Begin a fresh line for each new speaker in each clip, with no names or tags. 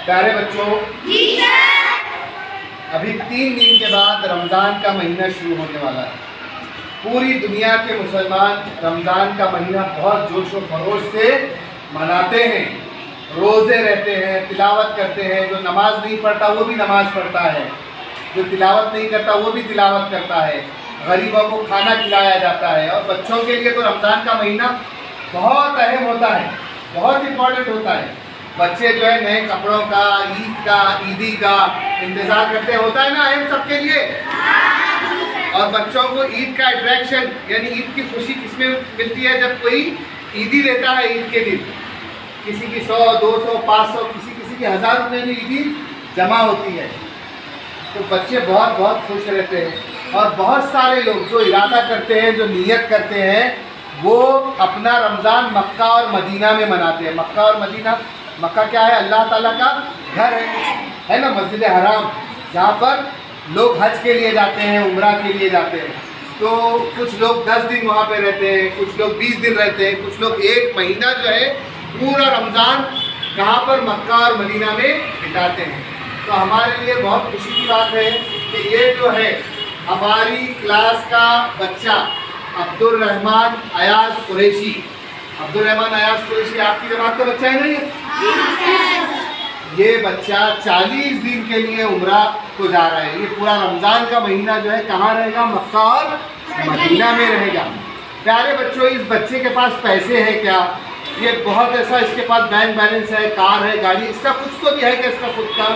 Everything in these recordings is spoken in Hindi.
प्यारे बच्चों, अभी 3 दिन के बाद रमज़ान का महीना शुरू होने वाला है। पूरी दुनिया के मुसलमान रमज़ान का महीना बहुत जोश और खरोश से मनाते हैं, रोज़े रहते हैं, तिलावत करते हैं। जो नमाज नहीं पढ़ता वो भी नमाज पढ़ता है, जो तिलावत नहीं करता वो भी तिलावत करता है, गरीबों को खाना खिलाया जाता है। और बच्चों के लिए तो रमज़ान का महीना बहुत अहम होता है, बहुत इम्पोर्टेंट होता है। बच्चे जो है नए कपड़ों का, ईद का, ईदी का इंतज़ार करते होता है ना अहम सबके लिए। और बच्चों को ईद का अट्रैक्शन यानी ईद की खुशी किसमें मिलती है? जब कोई ईदी लेता है ईद के दिन। किसी की 100, 200, 500, किसी की 1000 रुपये में ईदी जमा होती है। तो बच्चे बहुत बहुत खुश रहते हैं। और बहुत सारे लोग जो इरादा करते हैं, जो नियत करते हैं, वो अपना रमज़ान मक्का और मदीना में मनाते हैं। मक्का और मदीना, मक्का क्या है? अल्लाह ताला का घर है ना, मस्जिद हराम, जहाँ पर लोग हज के लिए जाते हैं, उम्रा के लिए जाते हैं। तो कुछ लोग 10 दिन वहाँ पे रहते हैं, कुछ लोग 20 दिन रहते हैं, कुछ लोग 1 महीना जो है पूरा रमज़ान कहाँ पर? मक्का और मदीना में बिताते हैं। तो हमारे लिए बहुत खुशी की बात है कि ये जो है हमारी क्लास का बच्चा अब्दुल रहमान अयाज कुरैशी। अब्दुल रहमान अयाज कुरैशी आपकी जमात का बच्चा है नहीं? ये बच्चा 40 दिन के लिए उम्रा को जा रहा है। ये पूरा रमज़ान का महीना जो है कहाँ रहेगा? मक्का और मदीना में रहेगा। प्यारे बच्चों, इस बच्चे के पास पैसे हैं क्या? ये बहुत ऐसा, इसके पास बैंक बैलेंस है, कार है, गाड़ी, इसका कुछ तो भी है क्या? इसका खुद का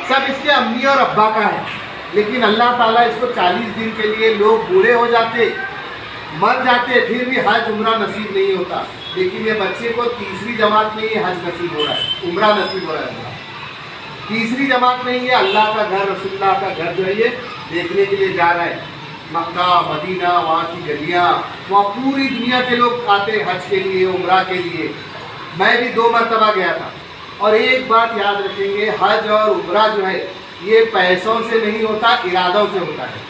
सब इसके अम्मी और अब्बा का है। लेकिन अल्लाह ताला इसको 40 दिन के लिए, लोग बूढ़े हो जाते, मर जाते, फिर भी हज उम्रा नसीब नहीं होता। लेकिन ये बच्चे को तीसरी जमात में ये हज नसीब हो रहा है, उम्रा नसीब हो रहा है। तीसरी जमात में ये अल्लाह का घर, रसूलुल्लाह का घर जो है ये देखने के लिए जा रहा है। मक्का, मदीना, वहाँ की गलियाँ, वहाँ पूरी दुनिया के लोग आते हैं हज के लिए, उम्रा के लिए। मैं भी 2 मरतबा गया था। और एक बात याद रखेंगे, हज और उम्रा जो है ये पैसों से नहीं होता, इरादों से होता है।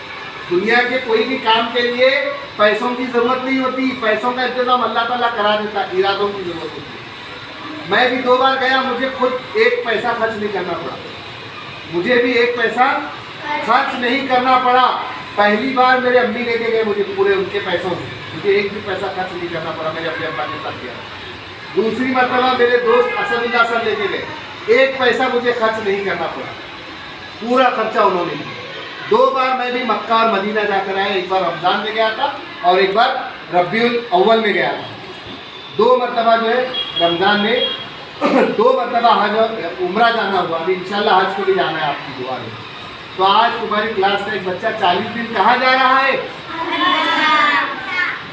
दुनिया के कोई भी काम के लिए पैसों की ज़रूरत नहीं होती, पैसों का इंतज़ाम अल्लाह ताला करा देता, इरादों की ज़रूरत होती है। मैं भी 2 बार गया, मुझे खुद 1 पैसा खर्च नहीं करना पड़ा। मुझे भी 1 पैसा खर्च नहीं करना पड़ा। पहली बार मेरे अम्मी लेके गए मुझे पूरे उनके पैसों से, मुझे 1 भी पैसा खर्च नहीं करना पड़ा। मेरे अपने अब्बा के साथ गया। दूसरी मरतबा मेरे दोस्त असदुल्ला सर लेके गए, 1 पैसा मुझे खर्च नहीं करना पड़ा, पूरा खर्चा उन्होंने किया। 2 बार मैं भी मक्का और मदीना जाकर आया। एक बार रमज़ान में गया था और एक बार रबीउल अव्वल में गया था। 2 मरतबा जो है रमज़ान में 2 मरतबा हज और उम्रा जाना हुआ। अभी इंशाल्लाह हज को भी जाना है आपकी दुआ में। तो आज तुम्हारी क्लास का एक बच्चा 40 दिन कहाँ जा रहा है?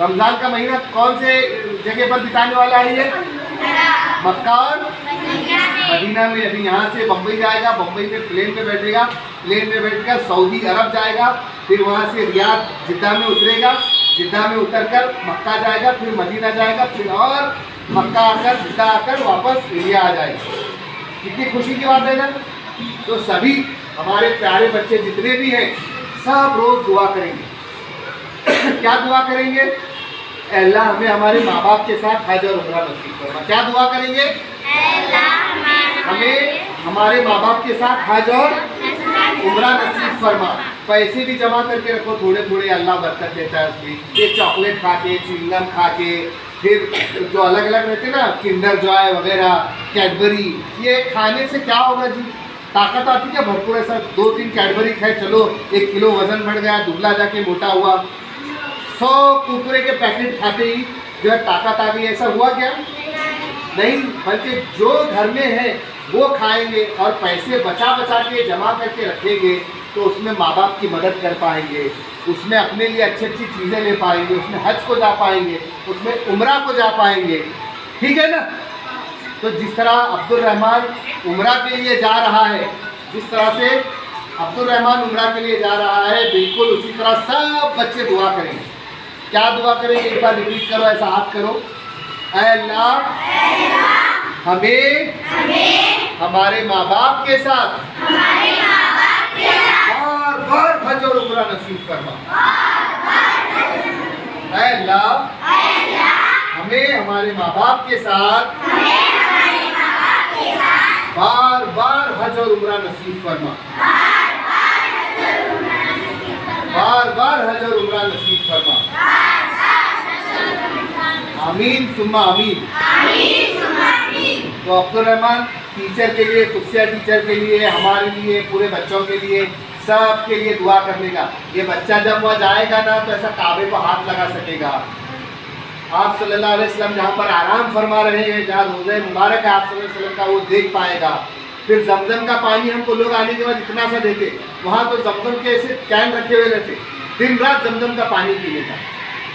रमज़ान का महीना कौन से जगह पर बिताने वाला है ये? मक्का और मदीना में। अभी यहाँ से बम्बई जाएगा, बम्बई में प्लेन में बैठेगा, प्लेन में बैठकर सऊदी अरब जाएगा, फिर वहाँ से रियाद जिद्दा में उतरेगा, जिद्दा में उतरकर मक्का जाएगा, फिर मदीना जाएगा, फिर और मक्का आकर जिद्दा आकर वापस इंडिया आ जाएगा। कितनी खुशी की बात है ना। तो सभी हमारे प्यारे बच्चे जितने भी हैं सब रोज़ दुआ करेंगे। क्या दुआ करेंगे? अल्लाह हमें हमारे माँ बाप के साथ हज और उम्रा नसीब फरमा। क्या दुआ करेंगे? हमें हमारे माँ बाप के साथ हज और उम्रा नसीब फरमा। पैसे भी जमा करके रखो थोड़े थोड़े, अल्लाह बरकत देता है उसमें। ये चॉकलेट खा के, च्युइंगम खा के, फिर जो अलग अलग रहते ना, किंडर जॉय वगैरह, कैडबरी, ये खाने से क्या होगा जी? ताकत आती है भरपूर। ऐसा 2-3 कैडबरी खाए, चलो 1 किलो वजन बढ़ गया, दुबला जाके मोटा हुआ। 100 कुरकुरे के पैकेट खाते ही जो है ताकत आ गई, ऐसा हुआ क्या? नहीं, बल्कि जो घर में है वो खाएंगे और पैसे बचा बचा के जमा करके रखेंगे तो उसमें माँ बाप की मदद कर पाएंगे, उसमें अपने लिए अच्छी अच्छी चीज़ें ले पाएंगे, उसमें हज को जा पाएंगे, उसमें उम्रा को जा पाएंगे। ठीक है ना। तो जिस तरह अब्दुल रहमान उम्रा के लिए जा रहा है, जिस तरह से अब्दुल रहमान उम्रा के लिए जा रहा है, बिल्कुल उसी तरह सब बच्चे दुआ करेंगे। क्या दुआ करेंगे? एक बार रिपीट करो, ऐसा हाथ करो। ऐ अल्लाह हमें हमारे माँ बाप के साथ बार बार हज और उम्रा नसीब फरमा। ऐ अल्लाह हमें हमारे माँ बाप के साथ बार उम्रा नसीब फरमा, बार बार हज और उम्रा नसीब फरमा। आमीन सुम्मा आमीन। तो अब्दुल रहमान टीचर के लिए, कुत्सिया टीचर के लिए, हमारे लिए, पूरे बच्चों के लिए, सब के लिए दुआ करने का। ये बच्चा जब वहाँ जाएगा ना तो ऐसा काबे को हाथ लगा सकेगा। आप सल्लल्लाहु अलैहि वसल्लम जहाँ पर आराम फरमा रहे हैं, जहाँ रोज़े मुबारक है आप सल्लल्लाहु अलैहि वसल्लम का, वो देख पाएगा। फिर जमजम का पानी हमको लोग आने के बाद इतना सा देते, वहाँ तो जमजम के ऐसे कैन रखे हुए रहते, दिन रात जमजम का पानी पीने का।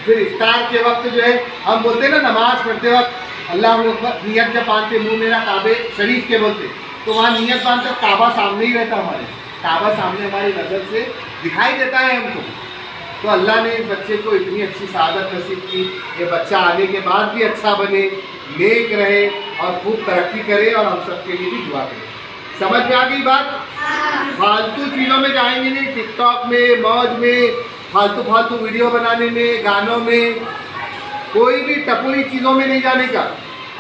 फिर इफ्तार के वक्त जो है हम बोलते हैं ना, नमाज पढ़ते वक्त अल्लाह अकबर, नियत जब बांधते, मुँह मेरा काबे शरीफ के बोलते, तो वहाँ नियत बांधते काबा सामने ही रहता, हमारे काबा सामने हमारी नज़र से दिखाई देता है हमको। तो अल्लाह ने इस बच्चे को इतनी अच्छी सादत नसीब की, ये बच्चा आने के बाद भी अच्छा बने, नेक रहे और खूब तरक्की करे, और हम सब के लिए भी दुआ करें। समझ में आ गई बात? फालतू चीज़ों में जाएंगे नहीं, टिकटॉक में, मौज में, फालतू फालतू वीडियो बनाने में, गानों में, कोई भी टपुरी चीज़ों में नहीं जाने का।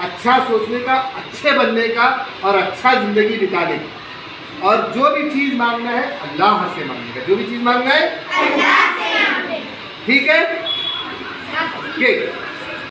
अच्छा सोचने का, अच्छे बनने का और अच्छा ज़िंदगी बिताने का। और जो भी चीज़ मांगना है अल्लाह से मांगने का, जो भी चीज़ मांगना है अल्लाह से। ठीक है? ठीक।